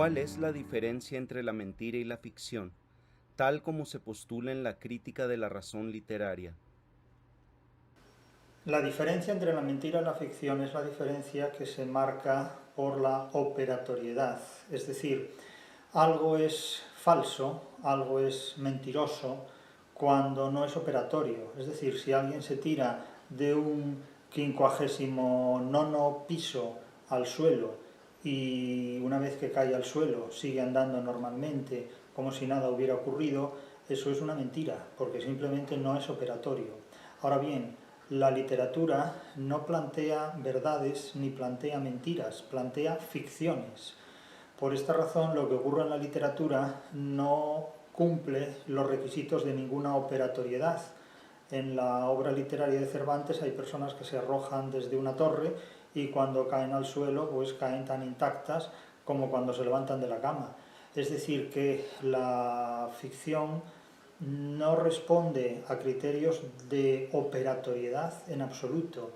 ¿Cuál es la diferencia entre la mentira y la ficción, tal como se postula en la crítica de la razón literaria? La diferencia entre la mentira y la ficción es la diferencia que se marca por la operatoriedad, es decir, algo es falso, algo es mentiroso cuando no es operatorio, es decir, si alguien se tira de un 59º piso al suelo y una vez que cae al suelo sigue andando normalmente como si nada hubiera ocurrido, eso es una mentira, porque simplemente no es operatorio. Ahora bien, la literatura no plantea verdades ni plantea mentiras, plantea ficciones. Por esta razón, lo que ocurre en la literatura no cumple los requisitos de ninguna operatoriedad. En la obra literaria de Cervantes hay personas que se arrojan desde una torre y cuando caen al suelo pues caen tan intactas como cuando se levantan de la cama. Es decir, que la ficción no responde a criterios de operatoriedad en absoluto.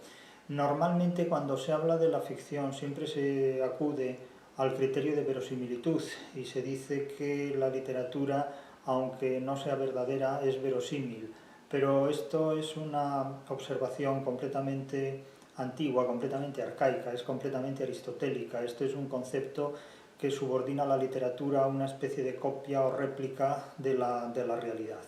Normalmente cuando se habla de la ficción siempre se acude al criterio de verosimilitud y se dice que la literatura, aunque no sea verdadera, es verosímil. Pero esto es una observación completamente antigua, completamente arcaica, es completamente aristotélica. Esto es un concepto que subordina la literatura a una especie de copia o réplica de la realidad.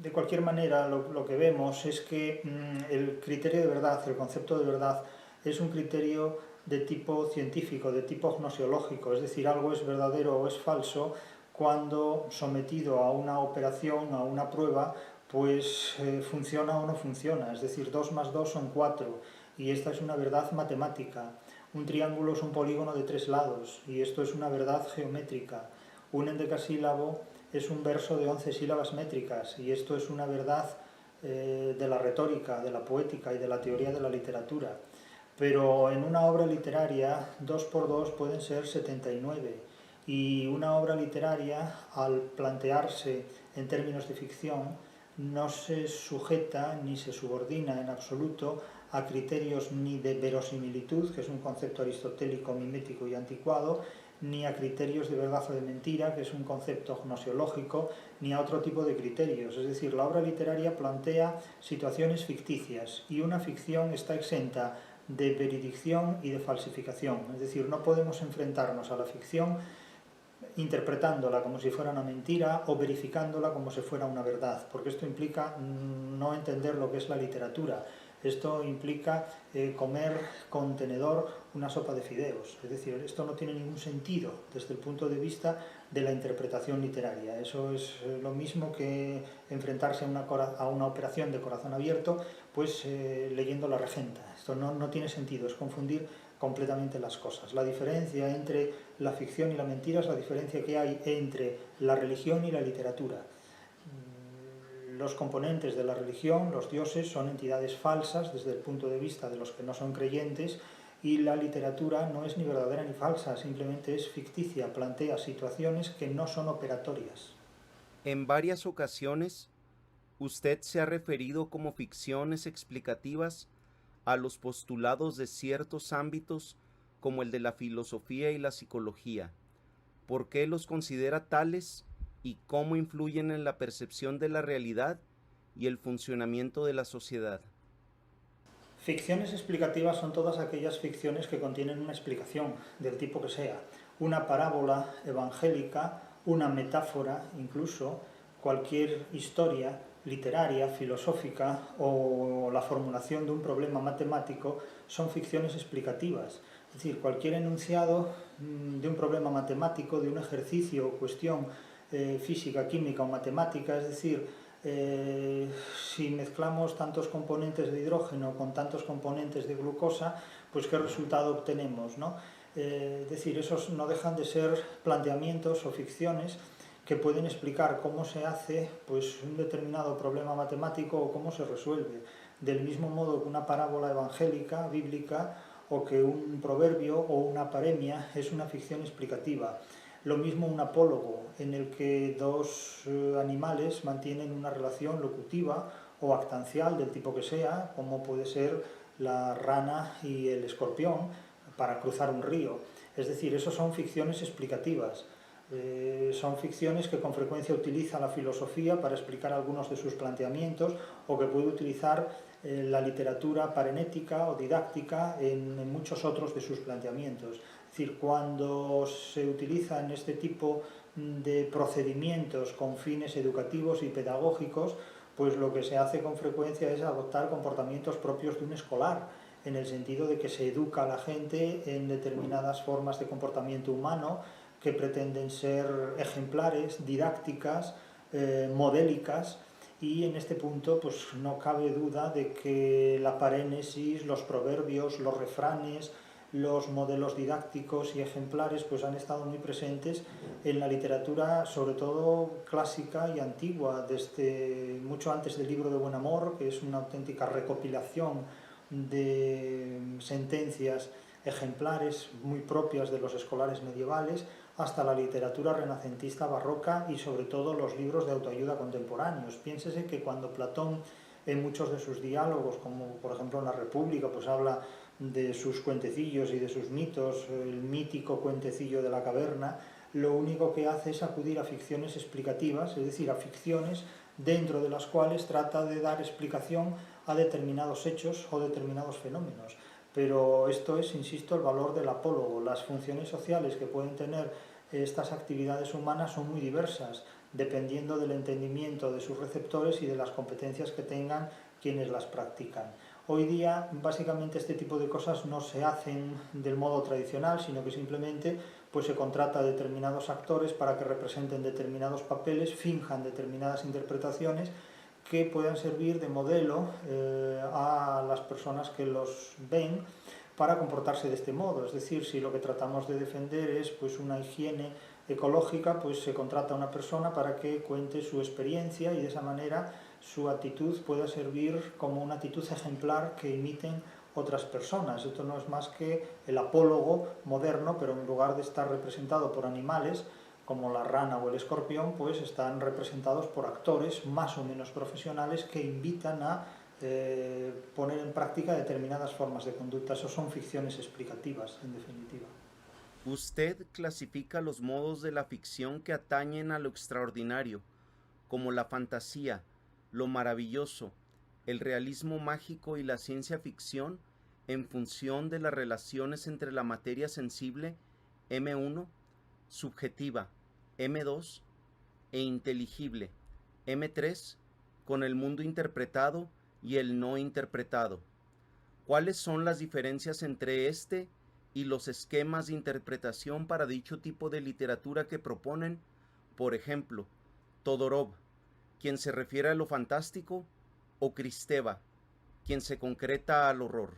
De cualquier manera, lo que vemos es que el criterio de verdad, el concepto de verdad, es un criterio de tipo científico, de tipo gnosiológico, es decir, algo es verdadero o es falso cuando sometido a una operación, a una prueba, pues funciona o no funciona, es decir, 2 más 2 son 4 y esta es una verdad matemática. Un triángulo es un polígono de 3 lados y esto es una verdad geométrica. Un endecasílabo es un verso de 11 sílabas métricas y esto es una verdad de la retórica, de la poética y de la teoría de la literatura. Pero en una obra literaria 2 por 2 pueden ser 79 y una obra literaria al plantearse en términos de ficción no se sujeta ni se subordina en absoluto a criterios ni de verosimilitud, que es un concepto aristotélico, mimético y anticuado, ni a criterios de verdad o de mentira, que es un concepto gnosiológico, ni a otro tipo de criterios. Es decir, la obra literaria plantea situaciones ficticias y una ficción está exenta de veridicción y de falsificación. Es decir, no podemos enfrentarnos a la ficción interpretándola como si fuera una mentira o verificándola como si fuera una verdad, porque esto implica no entender lo que es la literatura. Esto implica comer con tenedor una sopa de fideos. Es decir, esto no tiene ningún sentido desde el punto de vista de la interpretación literaria. Eso es lo mismo que enfrentarse a una operación de corazón abierto, pues leyendo La Regenta. Esto no tiene sentido, es confundir completamente las cosas. La diferencia entre la ficción y la mentira es la diferencia que hay entre la religión y la literatura. Los componentes de la religión, los dioses, son entidades falsas desde el punto de vista de los que no son creyentes y la literatura no es ni verdadera ni falsa, simplemente es ficticia, plantea situaciones que no son operatorias. En varias ocasiones, usted se ha referido como ficciones explicativas a los postulados de ciertos ámbitos como el de la filosofía y la psicología. ¿Por qué los considera tales y cómo influyen en la percepción de la realidad y el funcionamiento de la sociedad? Ficciones explicativas son todas aquellas ficciones que contienen una explicación, del tipo que sea. Una parábola evangélica, una metáfora incluso, cualquier historia literaria, filosófica o la formulación de un problema matemático son ficciones explicativas. Es decir, cualquier enunciado de un problema matemático, de un ejercicio o cuestión física, química o matemática, es decir, si mezclamos tantos componentes de hidrógeno con tantos componentes de glucosa, pues qué resultado obtenemos, ¿no? Es decir, esos no dejan de ser planteamientos o ficciones que pueden explicar cómo se hace pues, un determinado problema matemático o cómo se resuelve. Del mismo modo que una parábola evangélica, bíblica, o que un proverbio o una paremia es una ficción explicativa. Lo mismo un apólogo, en el que dos animales mantienen una relación locutiva o actancial del tipo que sea, como puede ser la rana y el escorpión, para cruzar un río. Es decir, eso son ficciones explicativas. Son ficciones que con frecuencia utiliza la filosofía para explicar algunos de sus planteamientos o que puede utilizar la literatura parenética o didáctica en muchos otros de sus planteamientos. Es decir, cuando se utilizan este tipo de procedimientos con fines educativos y pedagógicos, pues lo que se hace con frecuencia es adoptar comportamientos propios de un escolar, en el sentido de que se educa a la gente en determinadas formas de comportamiento humano que pretenden ser ejemplares, didácticas, modélicas, y en este punto pues no cabe duda de que la parénesis, los proverbios, los refranes, los modelos didácticos y ejemplares pues han estado muy presentes en la literatura, sobre todo clásica y antigua, desde mucho antes del libro de Buen Amor, que es una auténtica recopilación de sentencias ejemplares muy propias de los escolares medievales, hasta la literatura renacentista barroca y sobre todo los libros de autoayuda contemporáneos. Piénsese que cuando Platón en muchos de sus diálogos, como por ejemplo en la República, pues habla de sus cuentecillos y de sus mitos, el mítico cuentecillo de la caverna, lo único que hace es acudir a ficciones explicativas, es decir, a ficciones dentro de las cuales trata de dar explicación a determinados hechos o determinados fenómenos. Pero esto es, insisto, el valor del apólogo. Las funciones sociales que pueden tener estas actividades humanas son muy diversas, dependiendo del entendimiento de sus receptores y de las competencias que tengan quienes las practican. Hoy día, básicamente, este tipo de cosas no se hacen del modo tradicional, sino que simplemente pues, se contrata a determinados actores para que representen determinados papeles, finjan determinadas interpretaciones que puedan servir de modelo a las personas que los ven para comportarse de este modo. Es decir, si lo que tratamos de defender es pues, una higiene ecológica, pues se contrata a una persona para que cuente su experiencia y de esa manera su actitud pueda servir como una actitud ejemplar que imiten otras personas. Esto no es más que el apólogo moderno, pero en lugar de estar representado por animales, como la rana o el escorpión, pues están representados por actores más o menos profesionales que invitan a poner en práctica determinadas formas de conducta. Eso son ficciones explicativas, en definitiva. Usted clasifica los modos de la ficción que atañen a lo extraordinario, como la fantasía, lo maravilloso, el realismo mágico y la ciencia ficción, en función de las relaciones entre la materia sensible, M1, subjetiva, M2, e inteligible, M3, con el mundo interpretado y el no interpretado. ¿Cuáles son las diferencias entre este y los esquemas de interpretación para dicho tipo de literatura que proponen? Por ejemplo, Todorov, quien se refiere a lo fantástico, o Kristeva, quien se concreta al horror.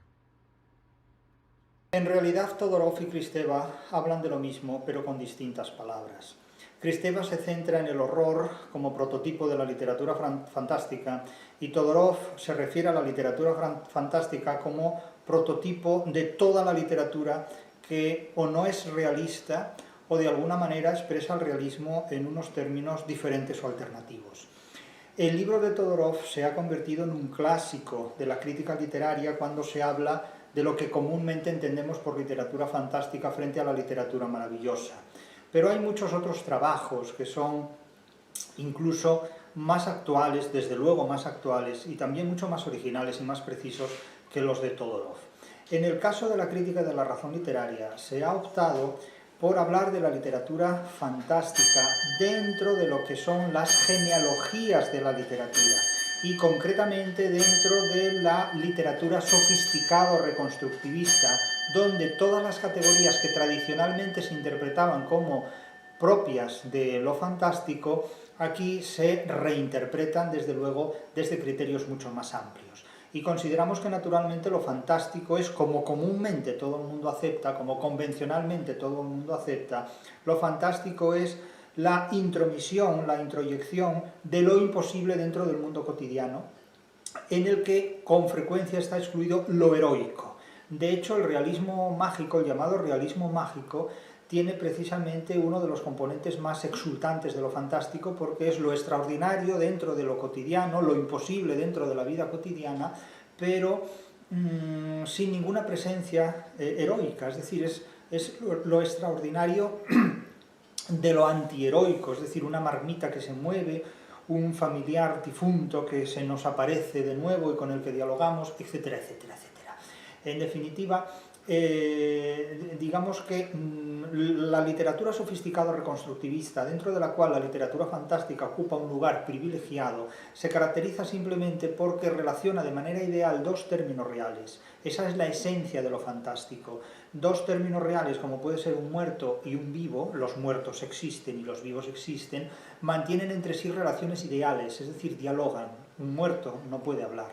En realidad, Todorov y Kristeva hablan de lo mismo, pero con distintas palabras. Kristeva se centra en el horror como prototipo de la literatura fantástica y Todorov se refiere a la literatura fantástica como prototipo de toda la literatura que o no es realista o de alguna manera expresa el realismo en unos términos diferentes o alternativos. El libro de Todorov se ha convertido en un clásico de la crítica literaria cuando se habla de lo que comúnmente entendemos por literatura fantástica frente a la literatura maravillosa. Pero hay muchos otros trabajos que son incluso más actuales, desde luego más actuales, y también mucho más originales y más precisos que los de Todorov. En el caso de la crítica de la razón literaria, se ha optado por hablar de la literatura fantástica dentro de lo que son las genealogías de la literatura y concretamente dentro de la literatura sofisticada o reconstructivista, donde todas las categorías que tradicionalmente se interpretaban como propias de lo fantástico, aquí se reinterpretan desde luego desde criterios mucho más amplios. Y consideramos que naturalmente lo fantástico es, como comúnmente todo el mundo acepta, como convencionalmente todo el mundo acepta, lo fantástico es la intromisión, la introyección de lo imposible dentro del mundo cotidiano, en el que con frecuencia está excluido lo heroico. De hecho, el realismo mágico, el llamado realismo mágico, tiene precisamente uno de los componentes más exultantes de lo fantástico, porque es lo extraordinario dentro de lo cotidiano, lo imposible dentro de la vida cotidiana, pero sin ninguna presencia heroica, es decir, es lo extraordinario de lo antiheroico, es decir, una marmita que se mueve, un familiar difunto que se nos aparece de nuevo y con el que dialogamos, etcétera, etcétera, etcétera. En definitiva, digamos que la literatura sofisticada reconstructivista, dentro de la cual la literatura fantástica ocupa un lugar privilegiado, se caracteriza simplemente porque relaciona de manera ideal dos términos reales. Esa es la esencia de lo fantástico. Dos términos reales, como puede ser un muerto y un vivo, los muertos existen y los vivos existen, mantienen entre sí relaciones ideales, es decir, dialogan. Un muerto no puede hablar.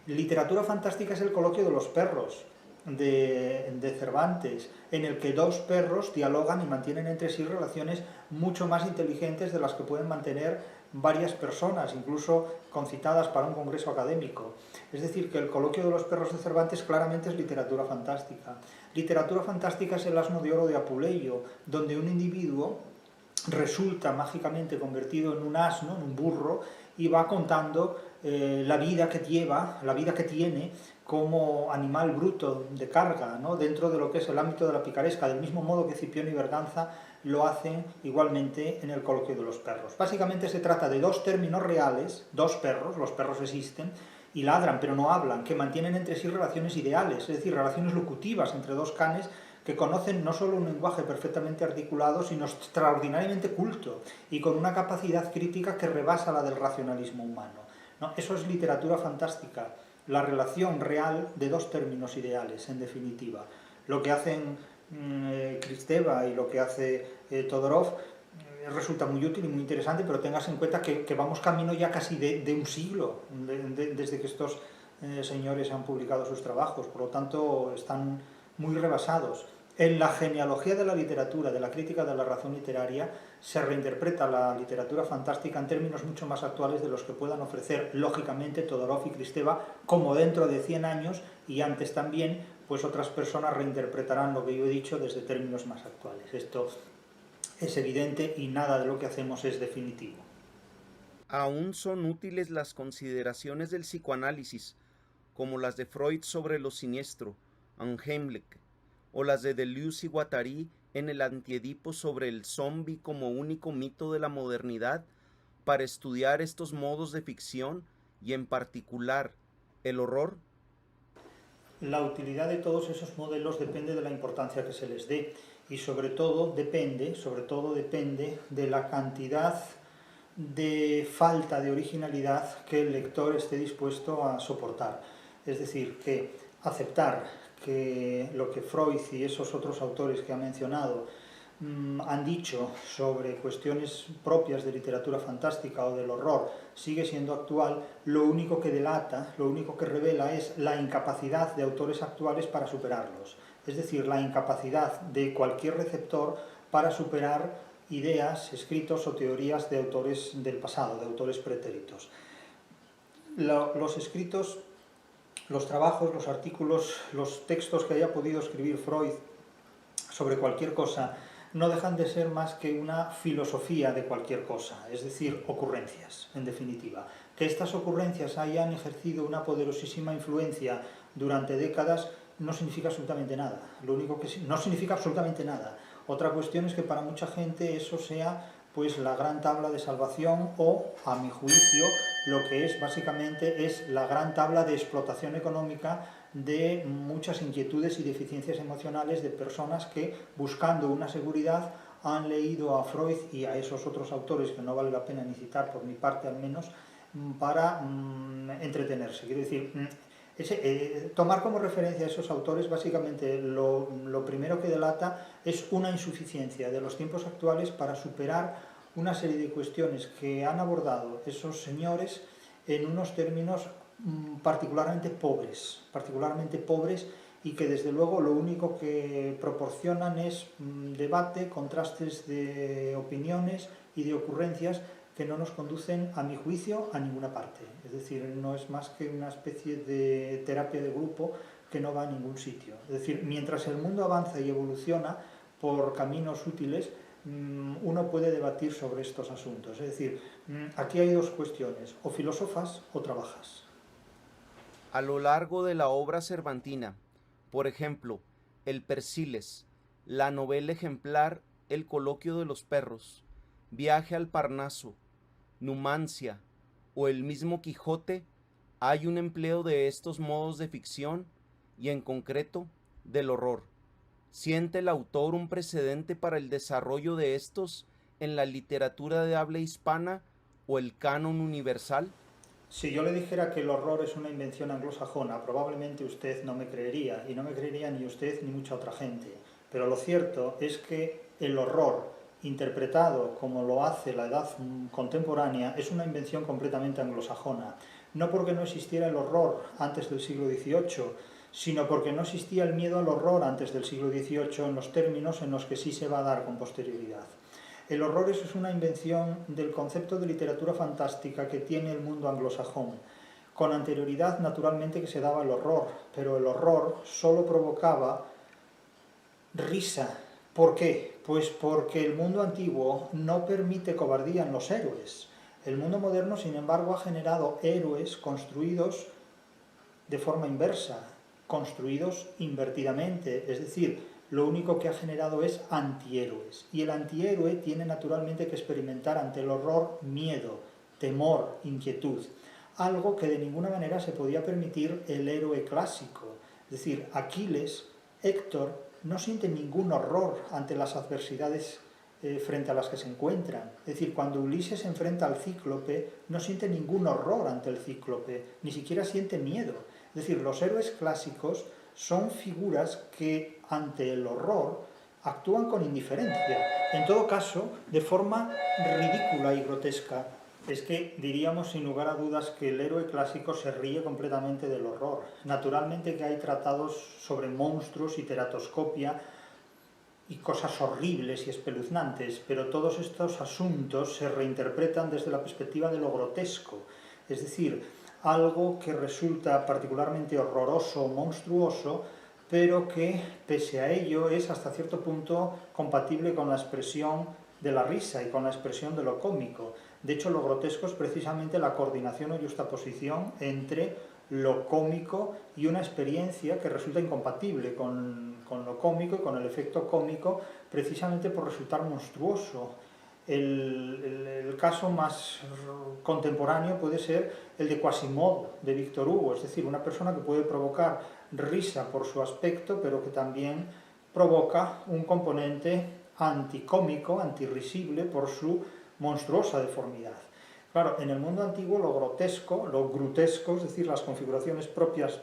Literatura fantástica es el coloquio de los perros de Cervantes, en el que dos perros dialogan y mantienen entre sí relaciones mucho más inteligentes de las que pueden mantener varias personas, incluso concitadas para un congreso académico. Es decir, que el coloquio de los perros de Cervantes claramente es literatura fantástica. Literatura fantástica es el Asno de Oro de Apuleyo, donde un individuo resulta mágicamente convertido en un asno, en un burro, y va contando la vida que lleva, la vida que tiene como animal bruto de carga, ¿no? Dentro de lo que es el ámbito de la picaresca, del mismo modo que Cipión y Berganza lo hacen igualmente en el coloquio de los perros. Básicamente se trata de dos términos reales, dos perros, los perros existen, y ladran pero no hablan, que mantienen entre sí relaciones ideales, es decir, relaciones locutivas entre dos canes que conocen no solo un lenguaje perfectamente articulado, sino extraordinariamente culto y con una capacidad crítica que rebasa la del racionalismo humano, ¿no? Eso es literatura fantástica, la relación real de dos términos ideales, en definitiva. Lo que hacen Kristeva y lo que hace Todorov resulta muy útil y muy interesante, pero tengas en cuenta que vamos camino ya casi de un siglo desde que estos señores han publicado sus trabajos, por lo tanto están muy rebasados. En la genealogía de la literatura, de la crítica de la razón literaria, se reinterpreta la literatura fantástica en términos mucho más actuales de los que puedan ofrecer, lógicamente, Todorov y Kristeva, como dentro de 100 años y antes también, pues otras personas reinterpretarán lo que yo he dicho desde términos más actuales. Esto es evidente y nada de lo que hacemos es definitivo. Aún son útiles las consideraciones del psicoanálisis, como las de Freud sobre lo siniestro, Unheimlich, o las de Deleuze y Guattari en el Antiedipo sobre el zombie como único mito de la modernidad, para estudiar estos modos de ficción y en particular el horror. La utilidad de todos esos modelos depende de la importancia que se les dé y sobre todo depende de la cantidad de falta de originalidad que el lector esté dispuesto a soportar. Es decir, que aceptar que lo que Freud y esos otros autores que ha mencionado han dicho sobre cuestiones propias de literatura fantástica o del horror sigue siendo actual, lo único que delata, lo único que revela es la incapacidad de autores actuales para superarlos. Es decir, la incapacidad de cualquier receptor para superar ideas, escritos o teorías de autores del pasado, de autores pretéritos. Los escritos, los trabajos, los artículos, los textos que haya podido escribir Freud sobre cualquier cosa no dejan de ser más que una filosofía de cualquier cosa, es decir, ocurrencias, en definitiva. Que estas ocurrencias hayan ejercido una poderosísima influencia durante décadas no significa absolutamente nada. Lo único que no significa absolutamente nada. Otra cuestión es que para mucha gente eso sea pues la gran tabla de salvación o, a mi juicio, lo que es básicamente es la gran tabla de explotación económica de muchas inquietudes y deficiencias emocionales de personas que, buscando una seguridad, han leído a Freud y a esos otros autores que no vale la pena ni citar, por mi parte al menos, para entretenerse. Quiero decir, tomar como referencia a esos autores básicamente lo primero que delata es una insuficiencia de los tiempos actuales para superar una serie de cuestiones que han abordado esos señores en unos términos particularmente pobres y que desde luego lo único que proporcionan es debate, contrastes de opiniones y de ocurrencias que no nos conducen, a mi juicio, a ninguna parte. Es decir, no es más que una especie de terapia de grupo que no va a ningún sitio. Es decir, mientras el mundo avanza y evoluciona por caminos útiles, uno puede debatir sobre estos asuntos. Es decir, aquí hay dos cuestiones, o filosofas o trabajas. A lo largo de la obra cervantina, por ejemplo, el Persiles, la novela ejemplar El coloquio de los perros, Viaje al Parnaso, Numancia o el mismo Quijote, hay un empleo de estos modos de ficción y en concreto del horror. ¿Siente el autor un precedente para el desarrollo de estos en la literatura de habla hispana o el canon universal? Si yo le dijera que el horror es una invención anglosajona, probablemente usted no me creería, y no me creería ni usted ni mucha otra gente. Pero lo cierto es que el horror, interpretado como lo hace la edad contemporánea, es una invención completamente anglosajona. No porque no existiera el horror antes del siglo XVIII, sino porque no existía el miedo al horror antes del siglo XVIII en los términos en los que sí se va a dar con posterioridad. El horror es una invención del concepto de literatura fantástica que tiene el mundo anglosajón. Con anterioridad, naturalmente, que se daba el horror, pero el horror solo provocaba risa. ¿Por qué? Pues porque el mundo antiguo no permite cobardía en los héroes. El mundo moderno, sin embargo, ha generado héroes construidos de forma inversa, construidos invertidamente, es decir, lo único que ha generado es antihéroes. Y el antihéroe tiene naturalmente que experimentar ante el horror miedo, temor, inquietud. Algo que de ninguna manera se podía permitir el héroe clásico. Es decir, Aquiles, Héctor, no siente ningún horror ante las adversidades frente a las que se encuentran. Es decir, cuando Ulises se enfrenta al cíclope, no siente ningún horror ante el cíclope, ni siquiera siente miedo. Es decir, los héroes clásicos son figuras que ante el horror actúan con indiferencia, en todo caso de forma ridícula y grotesca. Es que diríamos sin lugar a dudas que el héroe clásico se ríe completamente del horror. Naturalmente que hay tratados sobre monstruos y teratoscopia y cosas horribles y espeluznantes, pero todos estos asuntos se reinterpretan desde la perspectiva de lo grotesco, es decir, algo que resulta particularmente horroroso o monstruoso, pero que, pese a ello, es hasta cierto punto compatible con la expresión de la risa y con la expresión de lo cómico. De hecho, lo grotesco es precisamente la coordinación o justaposición entre lo cómico y una experiencia que resulta incompatible con lo cómico y con el efecto cómico, precisamente por resultar monstruoso. El caso más contemporáneo puede ser el de Quasimodo, de Víctor Hugo, es decir, una persona que puede provocar risa por su aspecto, pero que también provoca un componente anticómico, antirrisible, por su monstruosa deformidad. Claro, en el mundo antiguo lo grotesco, lo grutesco, es decir, las configuraciones propias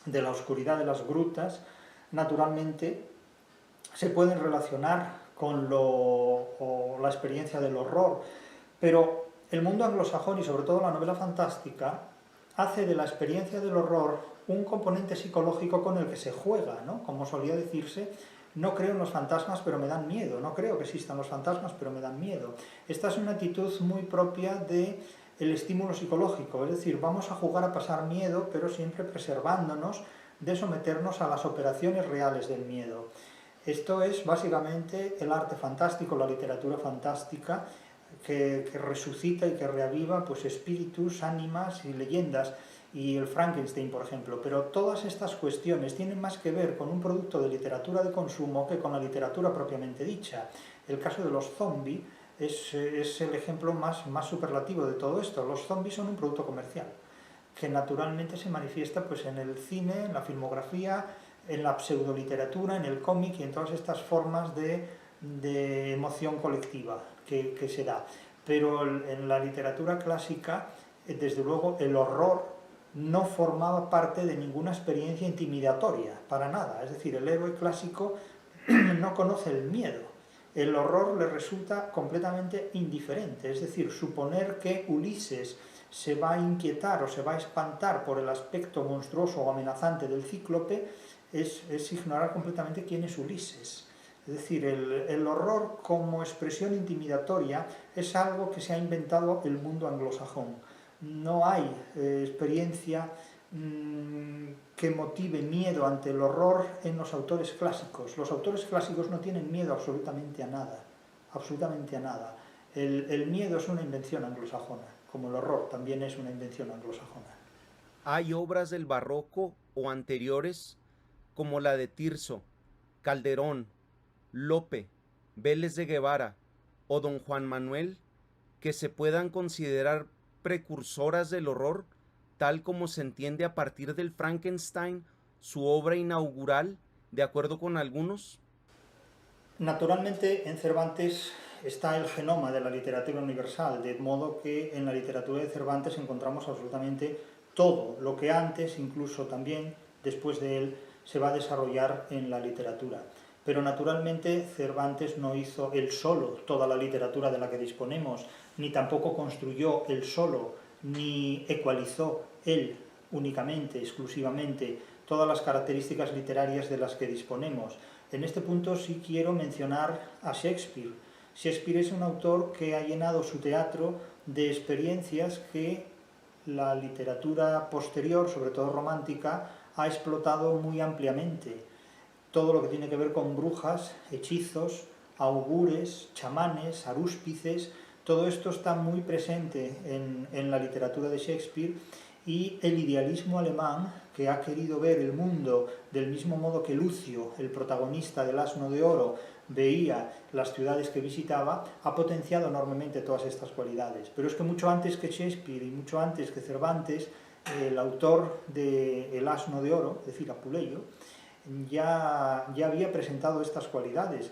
de la oscuridad de las grutas, naturalmente se pueden relacionar con la experiencia del horror, pero el mundo anglosajón y sobre todo la novela fantástica hace de la experiencia del horror un componente psicológico con el que se juega, ¿no? Como solía decirse, no creo en los fantasmas pero me dan miedo, no creo que existan los fantasmas pero me dan miedo. Esta es una actitud muy propia del estímulo psicológico, es decir, vamos a jugar a pasar miedo pero siempre preservándonos de someternos a las operaciones reales del miedo. Esto es básicamente el arte fantástico, la literatura fantástica, que resucita y que reaviva pues, espíritus, ánimas y leyendas, y el Frankenstein, por ejemplo. Pero todas estas cuestiones tienen más que ver con un producto de literatura de consumo que con la literatura propiamente dicha. El caso de los zombies es el ejemplo más superlativo de todo esto. Los zombies son un producto comercial, que naturalmente se manifiesta pues, en el cine, en la filmografía, en la pseudoliteratura, en el cómic y en todas estas formas de emoción colectiva que se da. Pero en la literatura clásica, desde luego, el horror no formaba parte de ninguna experiencia intimidatoria, para nada. Es decir, el héroe clásico no conoce el miedo. El horror le resulta completamente indiferente. Es decir, suponer que Ulises se va a inquietar o se va a espantar por el aspecto monstruoso o amenazante del cíclope es ignorar completamente quién es Ulises. Es decir, el horror como expresión intimidatoria es algo que se ha inventado el mundo anglosajón. No hay experiencia que motive miedo ante el horror en los autores clásicos. Los autores clásicos no tienen miedo absolutamente a nada. Absolutamente a nada. El miedo es una invención anglosajona, como el horror también es una invención anglosajona. Hay obras del barroco o anteriores como la de Tirso, Calderón, Lope, Vélez de Guevara o don Juan Manuel que se puedan considerar precursoras del horror, tal como se entiende a partir del Frankenstein, su obra inaugural, de acuerdo con algunos? Naturalmente, en Cervantes está el genoma de la literatura universal, de modo que en la literatura de Cervantes encontramos absolutamente todo lo que antes, incluso también después de él, se va a desarrollar en la literatura. Pero naturalmente Cervantes no hizo él solo toda la literatura de la que disponemos, ni tampoco construyó él solo, ni ecualizó él únicamente, exclusivamente, todas las características literarias de las que disponemos. En este punto sí quiero mencionar a Shakespeare. Shakespeare es un autor que ha llenado su teatro de experiencias que la literatura posterior, sobre todo romántica, ha explotado muy ampliamente. Todo lo que tiene que ver con brujas, hechizos, augures, chamanes, arúspices, todo esto está muy presente en la literatura de Shakespeare, y el idealismo alemán, que ha querido ver el mundo del mismo modo que Lucio, el protagonista del Asno de Oro, veía las ciudades que visitaba, ha potenciado enormemente todas estas cualidades. Pero es que mucho antes que Shakespeare y mucho antes que Cervantes, el autor de El Asno de Oro, es decir, Apuleyo, ya había presentado estas cualidades.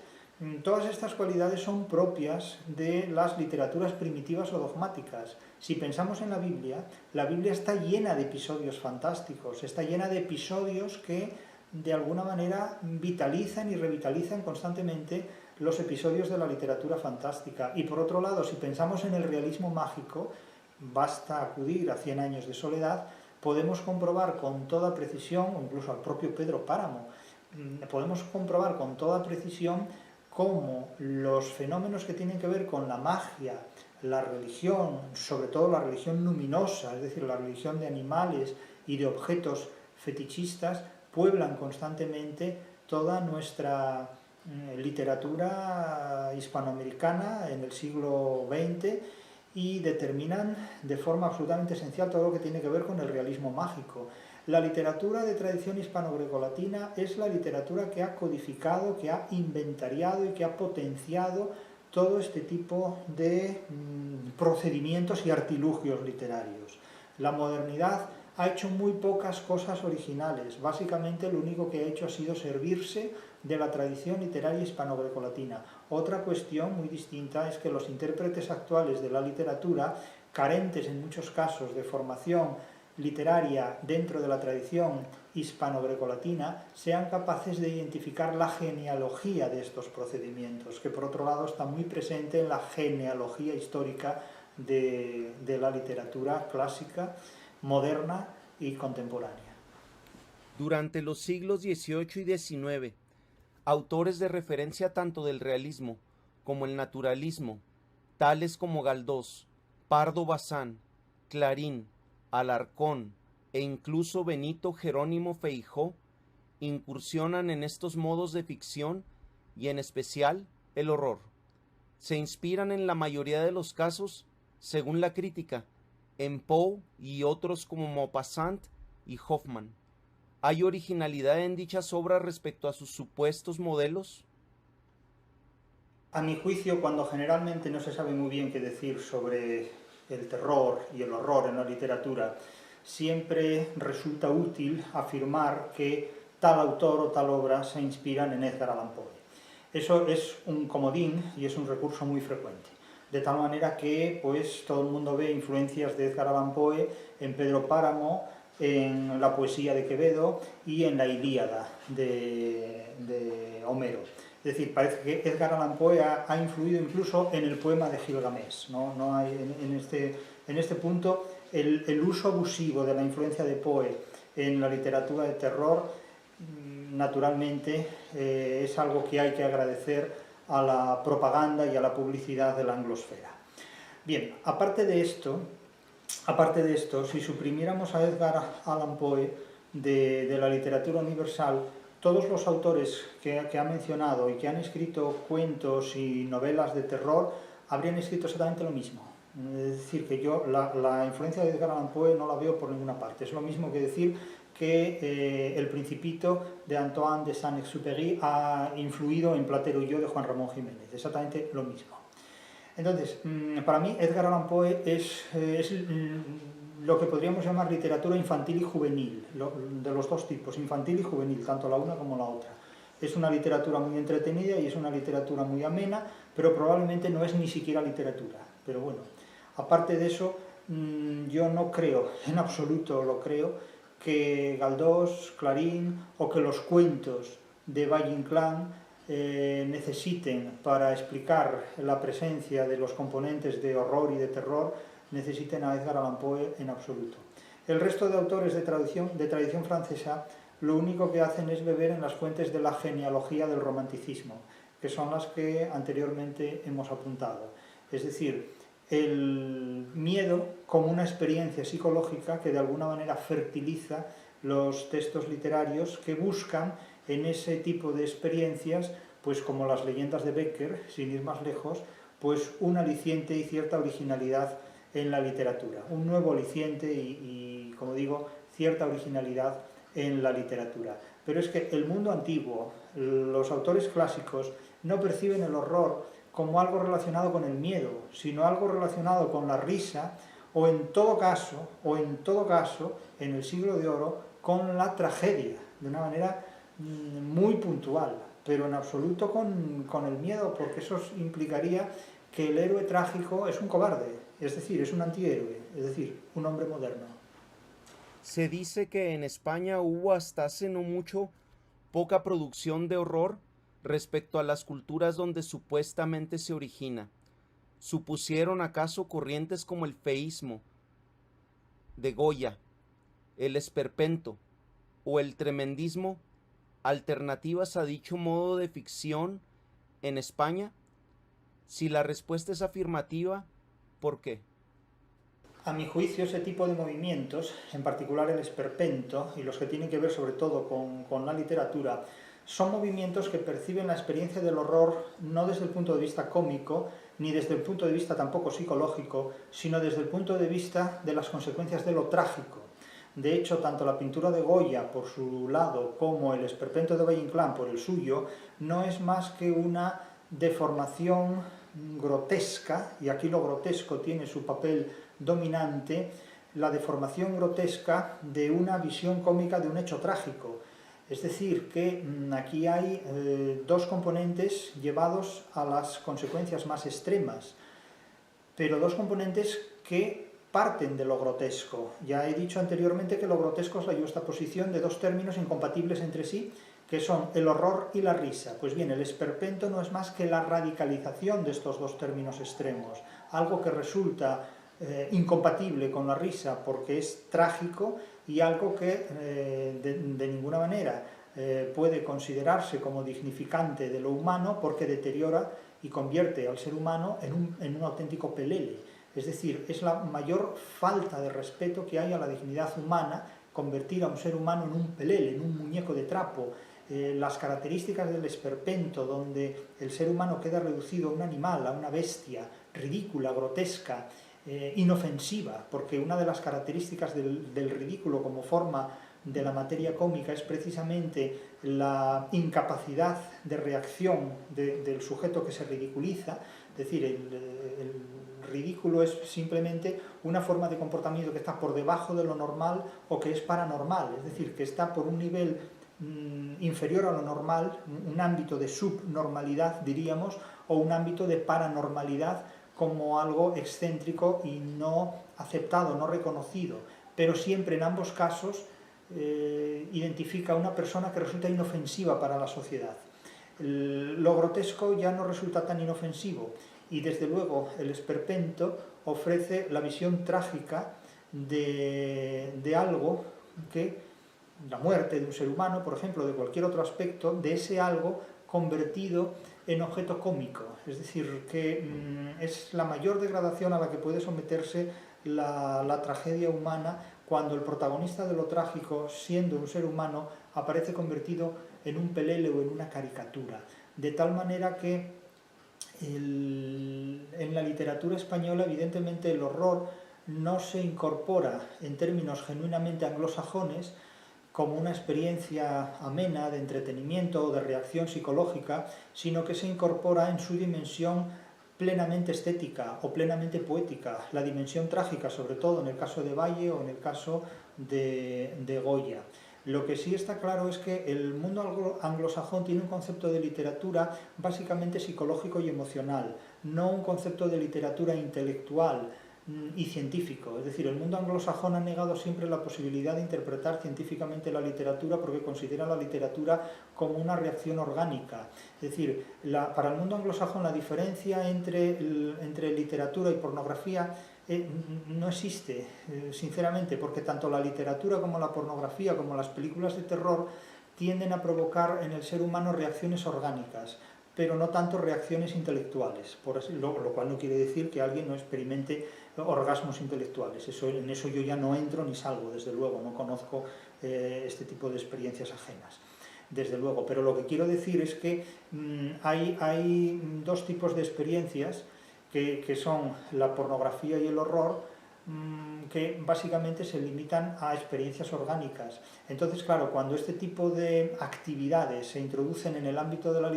Todas estas cualidades son propias de las literaturas primitivas o dogmáticas. Si pensamos en la Biblia está llena de episodios fantásticos, está llena de episodios que de alguna manera vitalizan y revitalizan constantemente los episodios de la literatura fantástica. Y por otro lado, si pensamos en el realismo mágico, basta acudir a 100 años de soledad, podemos comprobar con toda precisión, o incluso al propio Pedro Páramo, podemos comprobar con toda precisión cómo los fenómenos que tienen que ver con la magia, la religión, sobre todo la religión luminosa, es decir, la religión de animales y de objetos fetichistas, pueblan constantemente toda nuestra literatura hispanoamericana en el siglo XX y determinan de forma absolutamente esencial todo lo que tiene que ver con el realismo mágico. La literatura de tradición hispano-grecolatina es la literatura que ha codificado, que ha inventariado y que ha potenciado todo este tipo de procedimientos y artilugios literarios. La modernidad ha hecho muy pocas cosas originales. Básicamente lo único que ha hecho ha sido servirse de la tradición literaria hispano-grecolatina. Otra cuestión muy distinta es que los intérpretes actuales de la literatura, carentes en muchos casos de formación literaria dentro de la tradición hispano-grecolatina, sean capaces de identificar la genealogía de estos procedimientos, que por otro lado está muy presente en la genealogía histórica de la literatura clásica, moderna y contemporánea. Durante los siglos XVIII y XIX, autores de referencia tanto del realismo como el naturalismo, tales como Galdós, Pardo Bazán, Clarín, Alarcón e incluso Benito Jerónimo Feijó, incursionan en estos modos de ficción y en especial el horror. Se inspiran en la mayoría de los casos, según la crítica, en Poe y otros como Maupassant y Hoffman. ¿Hay originalidad en dichas obras respecto a sus supuestos modelos? A mi juicio, cuando generalmente no se sabe muy bien qué decir sobre el terror y el horror en la literatura, siempre resulta útil afirmar que tal autor o tal obra se inspiran en Edgar Allan Poe. Eso es un comodín y es un recurso muy frecuente. De tal manera que pues, todo el mundo ve influencias de Edgar Allan Poe en Pedro Páramo, en la poesía de Quevedo y en la Ilíada de Homero. Es decir, parece que Edgar Allan Poe ha influido incluso en el poema de Gilgamesh. No hay, en este punto el uso abusivo de la influencia de Poe en la literatura de terror naturalmente es algo que hay que agradecer a la propaganda y a la publicidad de la anglosfera. Bien, aparte de esto, si suprimiéramos a Edgar Allan Poe de la literatura universal, todos los autores que ha mencionado y que han escrito cuentos y novelas de terror habrían escrito exactamente lo mismo. Es decir, que yo la influencia de Edgar Allan Poe no la veo por ninguna parte. Es lo mismo que decir que El Principito de Antoine de Saint-Exupéry ha influido en Platero y yo de Juan Ramón Jiménez. Exactamente lo mismo. Entonces, para mí Edgar Allan Poe es lo que podríamos llamar literatura infantil y juvenil, de los dos tipos, infantil y juvenil, tanto la una como la otra. Es una literatura muy entretenida y es una literatura muy amena, pero probablemente no es ni siquiera literatura. Pero bueno, aparte de eso, yo no creo, en absoluto lo creo, que Galdós, Clarín o que los cuentos de Valle Inclán necesiten, para explicar la presencia de los componentes de horror y de terror, necesiten a Edgar Allan Poe en absoluto. El resto de autores de tradición francesa lo único que hacen es beber en las fuentes de la genealogía del romanticismo, que son las que anteriormente hemos apuntado. Es decir, el miedo como una experiencia psicológica que de alguna manera fertiliza los textos literarios que buscan en ese tipo de experiencias, pues como las leyendas de Becker, sin ir más lejos, pues un aliciente y cierta originalidad en la literatura, un nuevo aliciente y como digo, cierta originalidad en la literatura. Pero es que el mundo antiguo, los autores clásicos, no perciben el horror como algo relacionado con el miedo, sino algo relacionado con la risa, o en todo caso, en el siglo de oro, con la tragedia, de una manera muy puntual, pero en absoluto con el miedo, porque eso implicaría que el héroe trágico es un cobarde, es decir, es un antihéroe, es decir, un hombre moderno. Se dice que en España hubo hasta hace no mucho poca producción de horror respecto a las culturas donde supuestamente se origina. ¿Supusieron acaso corrientes como el feísmo de Goya, el esperpento o el tremendismo alternativas a dicho modo de ficción en España? Si la respuesta es afirmativa, ¿por qué? A mi juicio, ese tipo de movimientos, en particular el esperpento y los que tienen que ver sobre todo con la literatura, son movimientos que perciben la experiencia del horror no desde el punto de vista cómico, ni desde el punto de vista tampoco psicológico, sino desde el punto de vista de las consecuencias de lo trágico. De hecho, tanto la pintura de Goya por su lado como el esperpento de Valle Inclán por el suyo, no es más que una deformación grotesca, y aquí lo grotesco tiene su papel dominante, la deformación grotesca de una visión cómica de un hecho trágico. Es decir, que aquí hay dos componentes llevados a las consecuencias más extremas, pero dos componentes que parten de lo grotesco. Ya he dicho anteriormente que lo grotesco es la yuxtaposición de dos términos incompatibles entre sí, que son el horror y la risa. Pues bien, el esperpento no es más que la radicalización de estos dos términos extremos, algo que resulta incompatible con la risa porque es trágico y algo que de ninguna manera puede considerarse como dignificante de lo humano porque deteriora y convierte al ser humano en un auténtico pelele. Es decir, es la mayor falta de respeto que hay a la dignidad humana convertir a un ser humano en un pelele, en un muñeco de trapo. Las características del esperpento, donde el ser humano queda reducido a un animal, a una bestia ridícula, grotesca, inofensiva, porque una de las características del ridículo como forma de la materia cómica es precisamente la incapacidad de reacción del sujeto que se ridiculiza. Es decir, el ridículo es simplemente una forma de comportamiento que está por debajo de lo normal o que es paranormal, es decir, que está por un nivel inferior a lo normal, un ámbito de subnormalidad, diríamos, o un ámbito de paranormalidad como algo excéntrico y no aceptado, no reconocido, pero siempre en ambos casos identifica a una persona que resulta inofensiva para la sociedad. Lo grotesco ya no resulta tan inofensivo y desde luego el esperpento ofrece la visión trágica de algo que, la muerte de un ser humano, por ejemplo, de cualquier otro aspecto, de ese algo convertido en objeto cómico. Es decir, que es la mayor degradación a la que puede someterse la tragedia humana cuando el protagonista de lo trágico, siendo un ser humano, aparece convertido en un pelele o en una caricatura. De tal manera que En la literatura española, evidentemente, el horror no se incorpora en términos genuinamente anglosajones como una experiencia amena de entretenimiento o de reacción psicológica, sino que se incorpora en su dimensión plenamente estética o plenamente poética, la dimensión trágica, sobre todo en el caso de Valle o en el caso de Goya. Lo que sí está claro es que el mundo anglosajón tiene un concepto de literatura básicamente psicológico y emocional, no un concepto de literatura intelectual y científico. Es decir, el mundo anglosajón ha negado siempre la posibilidad de interpretar científicamente la literatura porque considera la literatura como una reacción orgánica. Es decir, para el mundo anglosajón la diferencia entre literatura y pornografía no existe, sinceramente, porque tanto la literatura como la pornografía, como las películas de terror, tienden a provocar en el ser humano reacciones orgánicas, pero no tanto reacciones intelectuales, lo cual no quiere decir que alguien no experimente orgasmos intelectuales. En eso yo ya no entro ni salgo, desde luego, no conozco este tipo de experiencias ajenas, desde luego. Pero lo que quiero decir es que hay dos tipos de experiencias que son la pornografía y el horror, que básicamente se limitan a experiencias orgánicas. Entonces, claro, cuando este tipo de actividades se introducen en el ámbito de la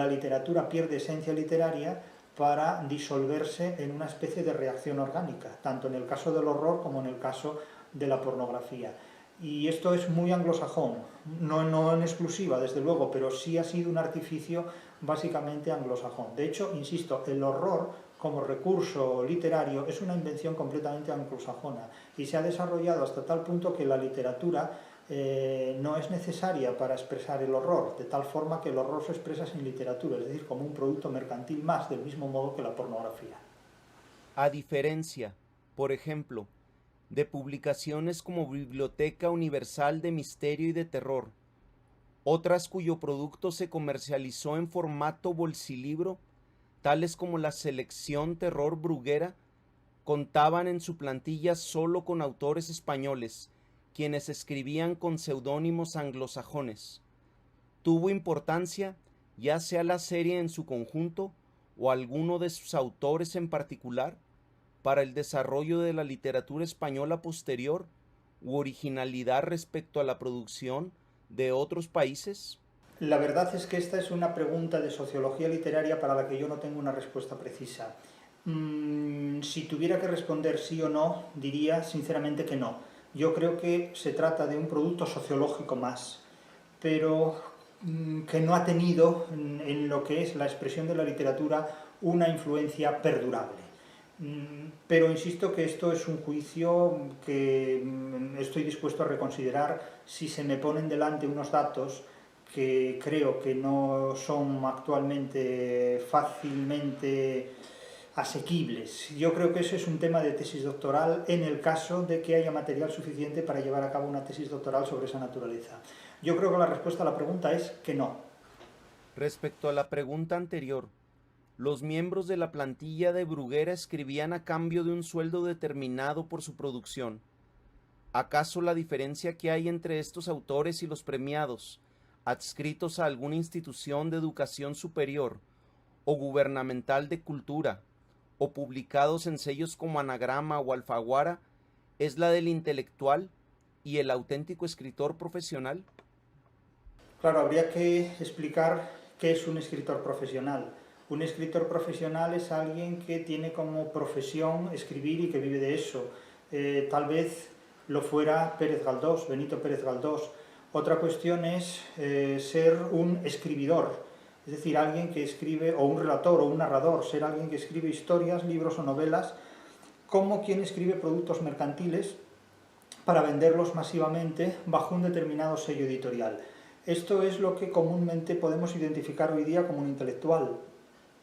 literatura pierde esencia literaria para disolverse en una especie de reacción orgánica, tanto en el caso del horror como en el caso de la pornografía. Y esto es muy anglosajón, no en exclusiva, desde luego, pero sí ha sido un artificio básicamente anglosajón. De hecho, insisto, el horror como recurso literario es una invención completamente anglosajona y se ha desarrollado hasta tal punto que la literatura no es necesaria para expresar el horror, de tal forma que el horror se expresa sin literatura, es decir, como un producto mercantil más, del mismo modo que la pornografía. A diferencia, por ejemplo, de publicaciones como Biblioteca Universal de Misterio y de Terror, otras cuyo producto se comercializó en formato bolsilibro, tales como la Selección Terror Bruguera, contaban en su plantilla solo con autores españoles, quienes escribían con seudónimos anglosajones. Tuvo importancia, ya sea la serie en su conjunto o alguno de sus autores en particular, para el desarrollo de la literatura española posterior u originalidad respecto a la producción de otros países? La verdad es que esta es una pregunta de sociología literaria para la que yo no tengo una respuesta precisa. Si tuviera que responder sí o no, diría sinceramente que no. Yo creo que se trata de un producto sociológico más, pero que no ha tenido en lo que es la expresión de la literatura una influencia perdurable. Pero insisto que esto es un juicio que estoy dispuesto a reconsiderar si se me ponen delante unos datos que creo que no son actualmente fácilmente asequibles. Yo creo que ese es un tema de tesis doctoral en el caso de que haya material suficiente para llevar a cabo una tesis doctoral sobre esa naturaleza. Yo creo que la respuesta a la pregunta es que no. Respecto a la pregunta anterior, los miembros de la plantilla de Bruguera escribían a cambio de un sueldo determinado por su producción. ¿Acaso la diferencia que hay entre estos autores y los premiados, adscritos a alguna institución de educación superior o gubernamental de cultura, o publicados en sellos como Anagrama o Alfaguara, es la del intelectual y el auténtico escritor profesional? Claro, habría que explicar qué es un escritor profesional. Un escritor profesional es alguien que tiene como profesión escribir y que vive de eso. Tal vez lo fuera Pérez Galdós, Benito Pérez Galdós. Otra cuestión es ser un escribidor, es decir, alguien que escribe, o un relator o un narrador, ser alguien que escribe historias, libros o novelas, como quien escribe productos mercantiles para venderlos masivamente bajo un determinado sello editorial. Esto es lo que comúnmente podemos identificar hoy día como un intelectual,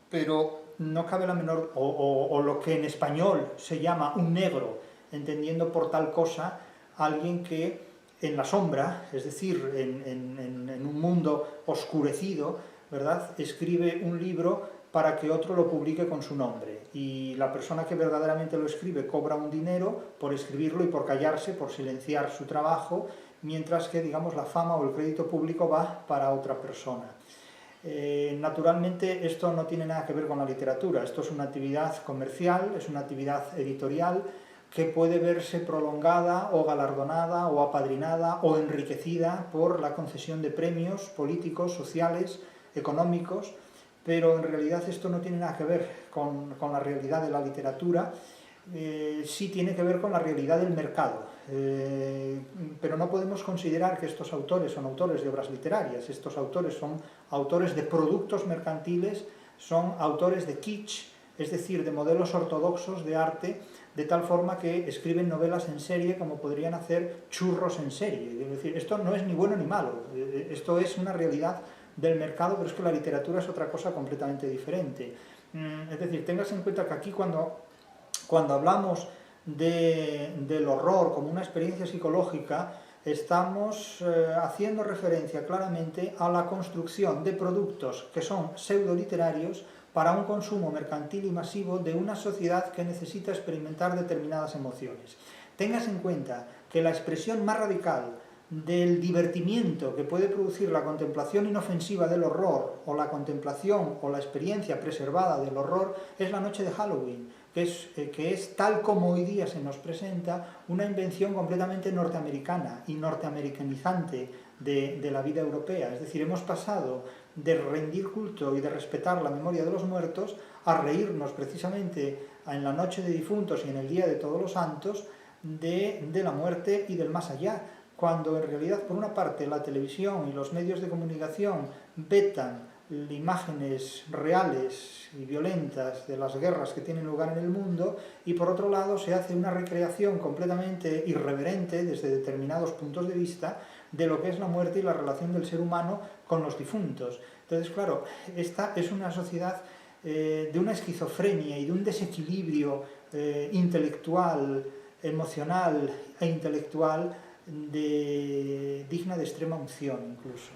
pero no cabe la menor, o lo que en español se llama un negro, entendiendo por tal cosa alguien que en la sombra, es decir, en un mundo oscurecido, ¿verdad?, escribe un libro para que otro lo publique con su nombre. Y la persona que verdaderamente lo escribe cobra un dinero por escribirlo y por callarse, por silenciar su trabajo, mientras que, digamos, la fama o el crédito público va para otra persona. Naturalmente esto no tiene nada que ver con la literatura, esto es una actividad comercial, es una actividad editorial que puede verse prolongada o galardonada o apadrinada o enriquecida por la concesión de premios políticos, sociales, económicos, pero en realidad esto no tiene nada que ver con la realidad de la literatura, sí tiene que ver con la realidad del mercado, pero no podemos considerar que estos autores son autores de obras literarias, estos autores son autores de productos mercantiles, son autores de kitsch, es decir, de modelos ortodoxos de arte, de tal forma que escriben novelas en serie como podrían hacer churros en serie. Es decir, esto no es ni bueno ni malo, esto es una realidad del mercado, pero es que la literatura es otra cosa completamente diferente. Es decir, tengas en cuenta que aquí cuando hablamos del horror como una experiencia psicológica, estamos haciendo referencia claramente a la construcción de productos que son pseudoliterarios para un consumo mercantil y masivo de una sociedad que necesita experimentar determinadas emociones. Tengas en cuenta que la expresión más radical del divertimiento que puede producir la contemplación inofensiva del horror, o la contemplación o la experiencia preservada del horror, es la noche de Halloween, que es tal como hoy día se nos presenta, una invención completamente norteamericana y norteamericanizante de la vida europea. Es decir, hemos pasado de rendir culto y de respetar la memoria de los muertos a reírnos precisamente en la noche de difuntos y en el día de todos los santos de la muerte y del más allá, cuando en realidad por una parte la televisión y los medios de comunicación vetan imágenes reales y violentas de las guerras que tienen lugar en el mundo, y por otro lado se hace una recreación completamente irreverente desde determinados puntos de vista de lo que es la muerte y la relación del ser humano con los difuntos. Entonces, claro, esta es una sociedad de una esquizofrenia y de un desequilibrio intelectual, emocional e intelectual digna de extrema unción incluso.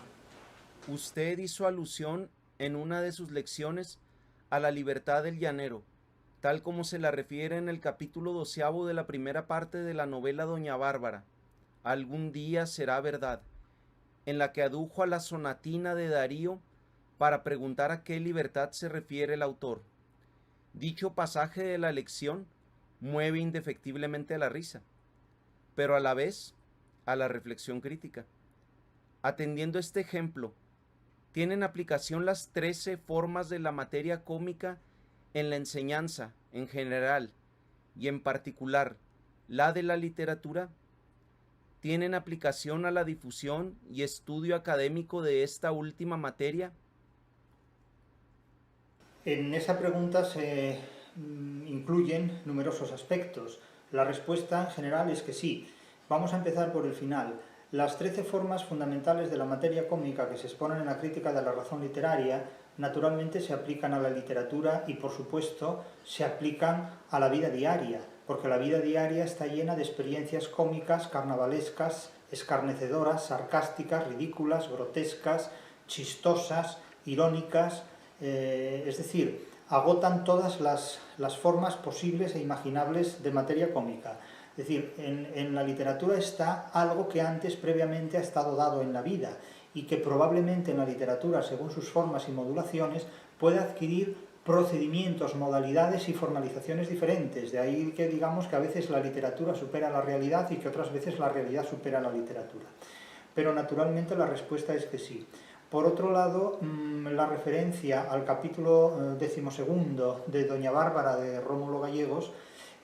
Usted hizo alusión en una de sus lecciones a la libertad del llanero, tal como se la refiere en el capítulo 12 de la primera parte de la novela Doña Bárbara, Algún día será verdad, en la que adujo a la sonatina de Darío para preguntar a qué libertad se refiere el autor. Dicho pasaje de la lección mueve indefectiblemente a la risa, pero a la vez a la reflexión crítica. Atendiendo este ejemplo, ¿tienen aplicación las 13 formas de la materia cómica en la enseñanza en general y en particular la de la literatura? ¿Tienen aplicación a la difusión y estudio académico de esta última materia? En esa pregunta se incluyen numerosos aspectos. La respuesta en general es que sí. Vamos a empezar por el final. Las 13 formas fundamentales de la materia cómica que se exponen en la crítica de la razón literaria naturalmente se aplican a la literatura y, por supuesto, se aplican a la vida diaria, porque la vida diaria está llena de experiencias cómicas, carnavalescas, escarnecedoras, sarcásticas, ridículas, grotescas, chistosas, irónicas, es decir, agotan todas las formas posibles e imaginables de materia cómica. Es decir, en la literatura está algo que antes previamente ha estado dado en la vida y que probablemente en la literatura, según sus formas y modulaciones, puede adquirir procedimientos, modalidades y formalizaciones diferentes. De ahí que digamos que a veces la literatura supera la realidad y que otras veces la realidad supera la literatura. Pero naturalmente la respuesta es que sí. Por otro lado, la referencia al capítulo 12 de Doña Bárbara de Rómulo Gallegos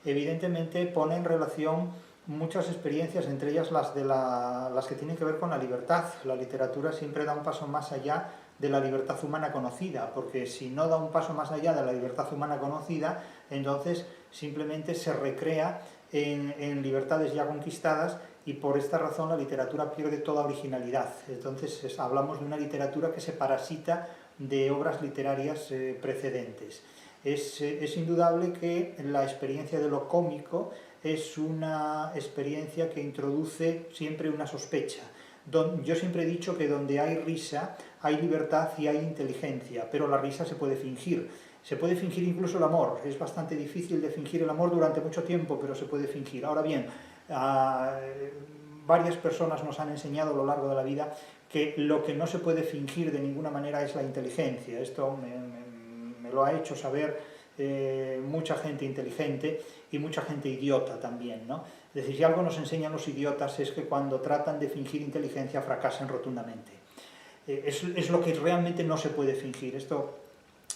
evidentemente pone en relación muchas experiencias, entre ellas las que tienen que ver con la libertad. La literatura siempre da un paso más allá de la libertad humana conocida, porque si no da un paso más allá de la libertad humana conocida, entonces simplemente se recrea en libertades ya conquistadas, y por esta razón la literatura pierde toda originalidad. Entonces hablamos de una literatura que se parasita de obras literarias precedentes. Es indudable que la experiencia de lo cómico es una experiencia que introduce siempre una sospecha. Yo siempre he dicho que donde hay risa hay libertad y hay inteligencia, pero la risa se puede fingir. Se puede fingir incluso el amor. Es bastante difícil de fingir el amor durante mucho tiempo, pero se puede fingir. Ahora bien, varias personas nos han enseñado a lo largo de la vida que lo que no se puede fingir de ninguna manera es la inteligencia. Esto me lo ha hecho saber mucha gente inteligente y mucha gente idiota también, ¿no? Es decir, si algo nos enseñan los idiotas es que cuando tratan de fingir inteligencia fracasan rotundamente. Es lo que realmente no se puede fingir. Esto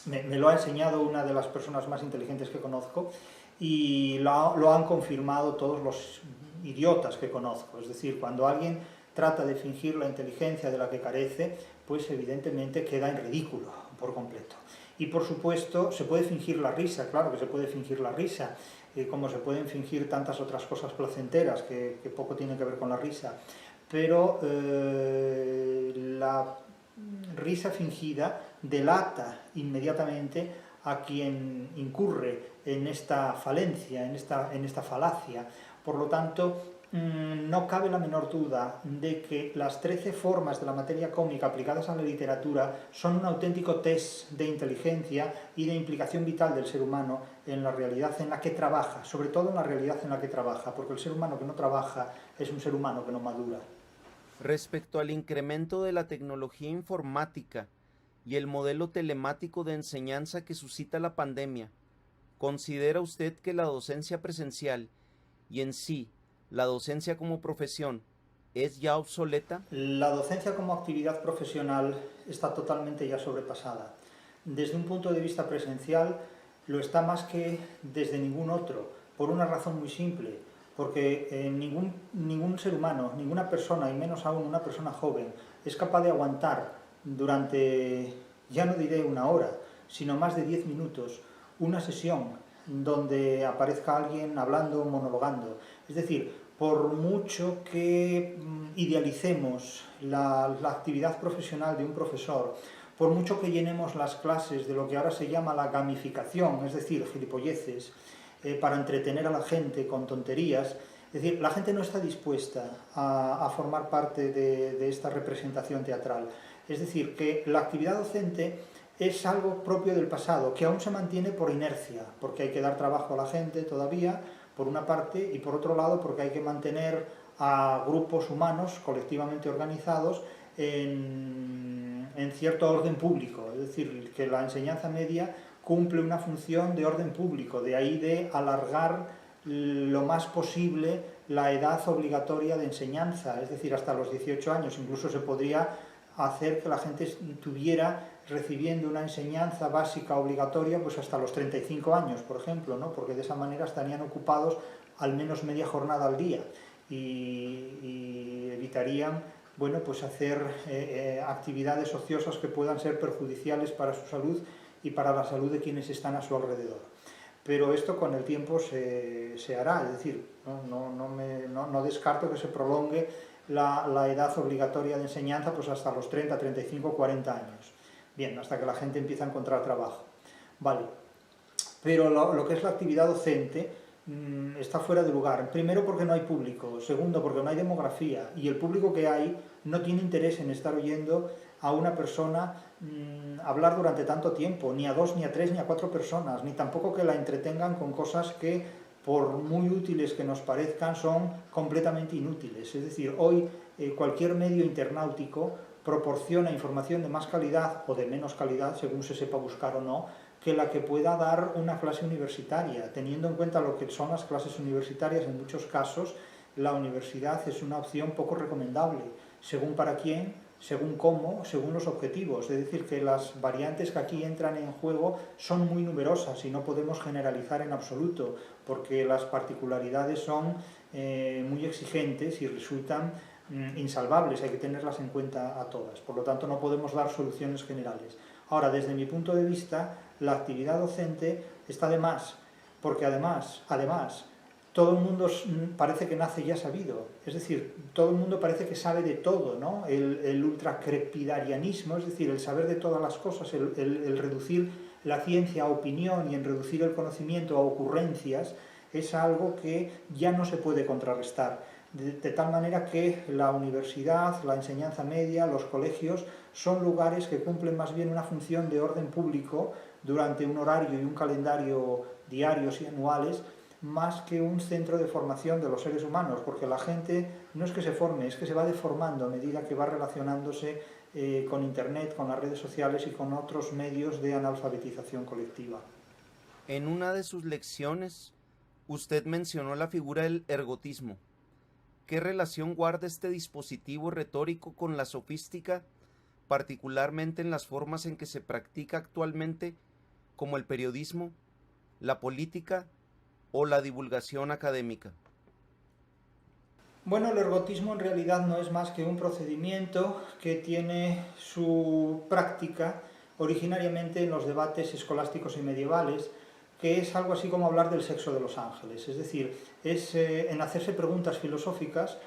me lo ha enseñado una de las personas más inteligentes que conozco y lo han confirmado todos los idiotas que conozco. Es decir, cuando alguien trata de fingir la inteligencia de la que carece, pues evidentemente queda en ridículo por completo. Y por supuesto, se puede fingir la risa, claro que se puede fingir la risa, como se pueden fingir tantas otras cosas placenteras que poco tienen que ver con la risa. Pero la risa fingida delata inmediatamente a quien incurre en esta falencia, en esta falacia. Por lo tanto, no cabe la menor duda de que las 13 formas de la materia cómica aplicadas a la literatura son un auténtico test de inteligencia y de implicación vital del ser humano en la realidad en la que trabaja, sobre todo en la realidad en la que trabaja, porque el ser humano que no trabaja es un ser humano que no madura. Respecto al incremento de la tecnología informática y el modelo telemático de enseñanza que suscita la pandemia, ¿considera usted que la docencia presencial y en sí la docencia como profesión es ya obsoleta? La docencia como actividad profesional está totalmente ya sobrepasada. Desde un punto de vista presencial lo está más que desde ningún otro, por una razón muy simple, porque ningún ser humano, ninguna persona, y menos aún una persona joven, es capaz de aguantar durante, ya no diré una hora, sino más de 10 minutos, una sesión donde aparezca alguien hablando, monologando. Es decir, por mucho que idealicemos la actividad profesional de un profesor, por mucho que llenemos las clases de lo que ahora se llama la gamificación, es decir, gilipolleces, para entretener a la gente con tonterías, es decir, la gente no está dispuesta a formar parte de esta representación teatral. Es decir, que la actividad docente es algo propio del pasado, que aún se mantiene por inercia, porque hay que dar trabajo a la gente todavía, por una parte, y por otro lado porque hay que mantener a grupos humanos colectivamente organizados en cierto orden público. Es decir, que la enseñanza media cumple una función de orden público, de ahí de alargar lo más posible la edad obligatoria de enseñanza, es decir, hasta los 18 años. Incluso se podría hacer que la gente estuviera recibiendo una enseñanza básica obligatoria pues hasta los 35 años, por ejemplo, ¿no? Porque de esa manera estarían ocupados al menos media jornada al día y evitarían, bueno, pues hacer actividades ociosas que puedan ser perjudiciales para su salud y para la salud de quienes están a su alrededor. Pero esto con el tiempo se hará, es decir, no descarto que se prolongue la edad obligatoria de enseñanza pues hasta los 30, 35, 40 años. Bien, hasta que la gente empieza a encontrar trabajo. Vale. Pero lo que es la actividad docente está fuera de lugar. Primero porque no hay público, segundo porque no hay demografía y el público que hay no tiene interés en estar oyendo a una persona hablar durante tanto tiempo, ni a 2, ni a 3, ni a 4 personas, ni tampoco que la entretengan con cosas que, por muy útiles que nos parezcan, son completamente inútiles. Es decir, hoy cualquier medio internautico proporciona información de más calidad o de menos calidad, según se sepa buscar o no, que la que pueda dar una clase universitaria. Teniendo en cuenta lo que son las clases universitarias, en muchos casos la universidad es una opción poco recomendable, según para quién, según cómo, según los objetivos. Es decir, que las variantes que aquí entran en juego son muy numerosas y no podemos generalizar en absoluto, porque las particularidades son muy exigentes y resultan insalvables, hay que tenerlas en cuenta a todas. Por lo tanto, no podemos dar soluciones generales. Ahora, desde mi punto de vista, la actividad docente está de más, porque además, todo el mundo parece que nace ya sabido, es decir, todo el mundo parece que sabe de todo, ¿no? El ultracrepidarianismo, es decir, el saber de todas las cosas, el reducir la ciencia a opinión y en reducir el conocimiento a ocurrencias, es algo que ya no se puede contrarrestar. De tal manera que la universidad, la enseñanza media, los colegios son lugares que cumplen más bien una función de orden público durante un horario y un calendario diarios y anuales, más que un centro de formación de los seres humanos, porque la gente no es que se forme, es que se va deformando a medida que va relacionándose con Internet, con las redes sociales y con otros medios de analfabetización colectiva. En una de sus lecciones, usted mencionó la figura del ergotismo. ¿Qué relación guarda este dispositivo retórico con la sofística, particularmente en las formas en que se practica actualmente, como el periodismo, la política o la divulgación académica? Bueno, el ergotismo en realidad no es más que un procedimiento que tiene su práctica originariamente en los debates escolásticos y medievales, que es algo así como hablar del sexo de los ángeles, es decir, es en hacerse preguntas filosóficas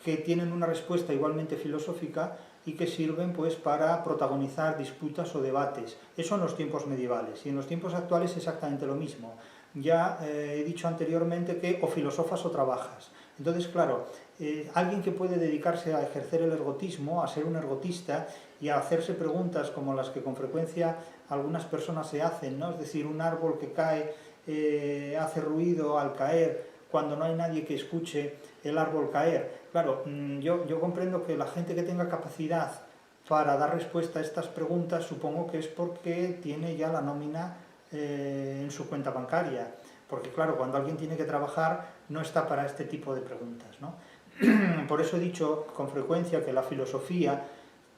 que tienen una respuesta igualmente filosófica y que sirven pues para protagonizar disputas o debates. Eso en los tiempos medievales, y en los tiempos actuales es exactamente lo mismo. Ya he dicho anteriormente que o filosofas o trabajas. Entonces, claro, alguien que puede dedicarse a ejercer el ergotismo, a ser un ergotista y a hacerse preguntas como las que con frecuencia algunas personas se hacen, ¿no? Es decir, un árbol que cae hace ruido al caer cuando no hay nadie que escuche el árbol caer. Claro, yo comprendo que la gente que tenga capacidad para dar respuesta a estas preguntas, supongo que es porque tiene ya la nómina en su cuenta bancaria. Porque claro, cuando alguien tiene que trabajar, no está para este tipo de preguntas, ¿no? Por eso he dicho con frecuencia que la filosofía,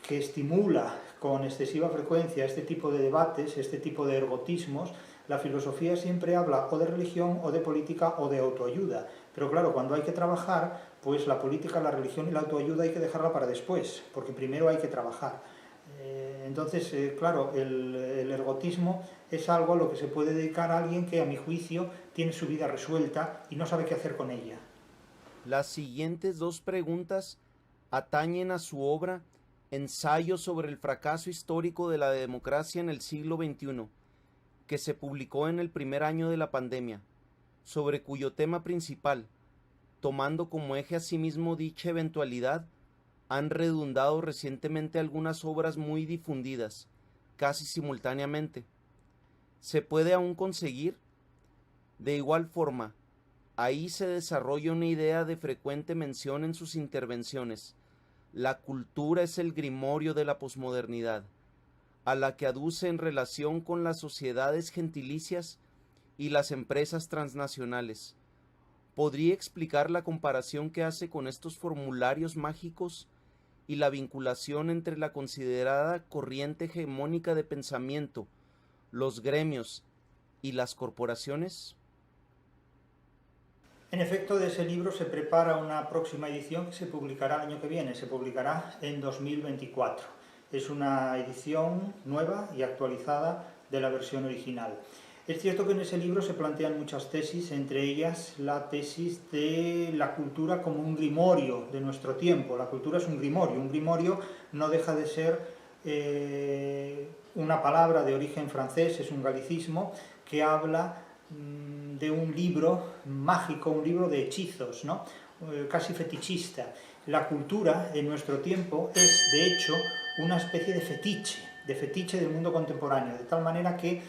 que estimula con excesiva frecuencia este tipo de debates, este tipo de ergotismos, la filosofía siempre habla o de religión, o de política, o de autoayuda. Pero claro, cuando hay que trabajar, pues la política, la religión y la autoayuda hay que dejarla para después, porque primero hay que trabajar. Entonces, claro, el ergotismo es algo a lo que se puede dedicar a alguien que, a mi juicio, tiene su vida resuelta y no sabe qué hacer con ella. Las siguientes dos preguntas atañen a su obra Ensayo sobre el fracaso histórico de la democracia en el siglo XXI, que se publicó en el primer año de la pandemia, sobre cuyo tema principal, tomando como eje asimismo dicha eventualidad, han redundado recientemente algunas obras muy difundidas, casi simultáneamente. ¿Se puede aún conseguir? De igual forma, ahí se desarrolla una idea de frecuente mención en sus intervenciones. La cultura es el grimorio de la posmodernidad, a la que aduce en relación con las sociedades gentilicias y las empresas transnacionales. ¿Podría explicar la comparación que hace con estos formularios mágicos y la vinculación entre la considerada corriente hegemónica de pensamiento, los gremios y las corporaciones? En efecto, de ese libro se prepara una próxima edición que se publicará el año que viene, se publicará en 2024. Es una edición nueva y actualizada de la versión original. Es cierto que en ese libro se plantean muchas tesis, entre ellas la tesis de la cultura como un grimorio de nuestro tiempo. La cultura es un grimorio no deja de ser una palabra de origen francés, es un galicismo, que habla de un libro mágico, un libro de hechizos, ¿no? Casi fetichista. La cultura en nuestro tiempo es, de hecho, una especie de fetiche del mundo contemporáneo, de tal manera que,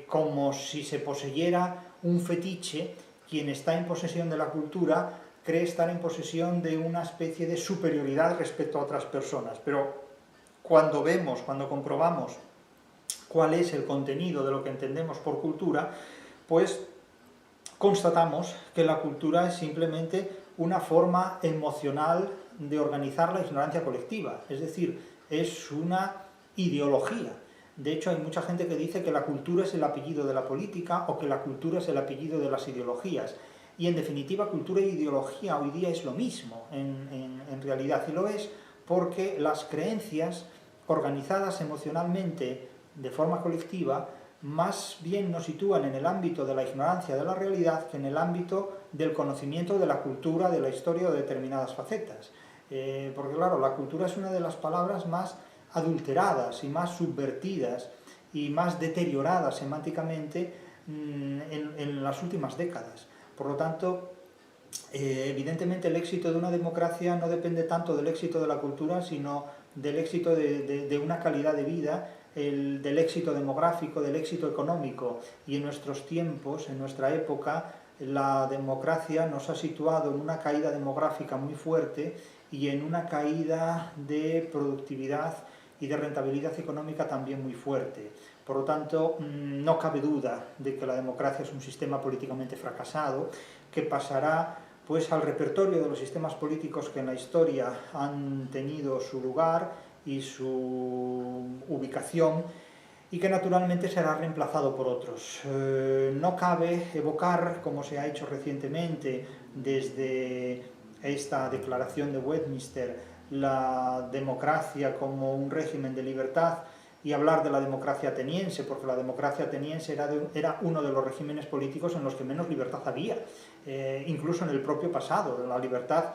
como si se poseyera un fetiche, quien está en posesión de la cultura cree estar en posesión de una especie de superioridad respecto a otras personas. Pero cuando vemos, cuando comprobamos cuál es el contenido de lo que entendemos por cultura, pues constatamos que la cultura es simplemente una forma emocional de organizar la ignorancia colectiva, es decir, es una ideología. De hecho, hay mucha gente que dice que la cultura es el apellido de la política o que la cultura es el apellido de las ideologías. Y en definitiva, cultura e ideología hoy día es lo mismo, en realidad, y lo es porque las creencias organizadas emocionalmente de forma colectiva más bien nos sitúan en el ámbito de la ignorancia de la realidad que en el ámbito del conocimiento de la cultura, de la historia o de determinadas facetas. Porque claro, la cultura es una de las palabras más adulteradas y más subvertidas y más deterioradas semánticamente en las últimas décadas. Por lo tanto, evidentemente el éxito de una democracia no depende tanto del éxito de la cultura, sino del éxito de una calidad de vida, del éxito demográfico, del éxito económico. Y en nuestros tiempos, en nuestra época, la democracia nos ha situado en una caída demográfica muy fuerte y en una caída de productividad y de rentabilidad económica también muy fuerte. Por lo tanto, no cabe duda de que la democracia es un sistema políticamente fracasado, que pasará pues al repertorio de los sistemas políticos que en la historia han tenido su lugar y su ubicación, y que naturalmente será reemplazado por otros. No cabe evocar, como se ha hecho recientemente desde esta declaración de Westminster, la democracia como un régimen de libertad y hablar de la democracia ateniense, porque la democracia ateniense era uno de los regímenes políticos en los que menos libertad había, incluso en el propio pasado. La libertad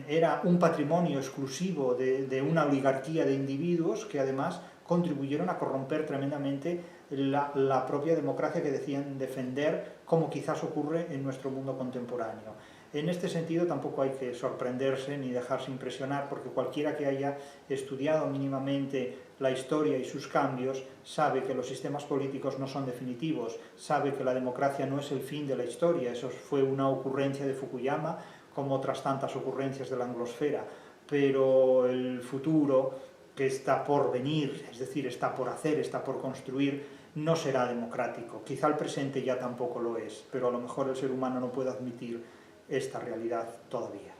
era un patrimonio exclusivo de una oligarquía de individuos que además contribuyeron a corromper tremendamente la propia democracia que decían defender, como quizás ocurre en nuestro mundo contemporáneo. En este sentido tampoco hay que sorprenderse ni dejarse impresionar, porque cualquiera que haya estudiado mínimamente la historia y sus cambios sabe que los sistemas políticos no son definitivos, sabe que la democracia no es el fin de la historia. Eso fue una ocurrencia de Fukuyama, como otras tantas ocurrencias de la anglosfera, pero el futuro que está por venir, es decir, está por hacer, está por construir, no será democrático. Quizá el presente ya tampoco lo es, pero a lo mejor el ser humano no puede admitir esta realidad todavía.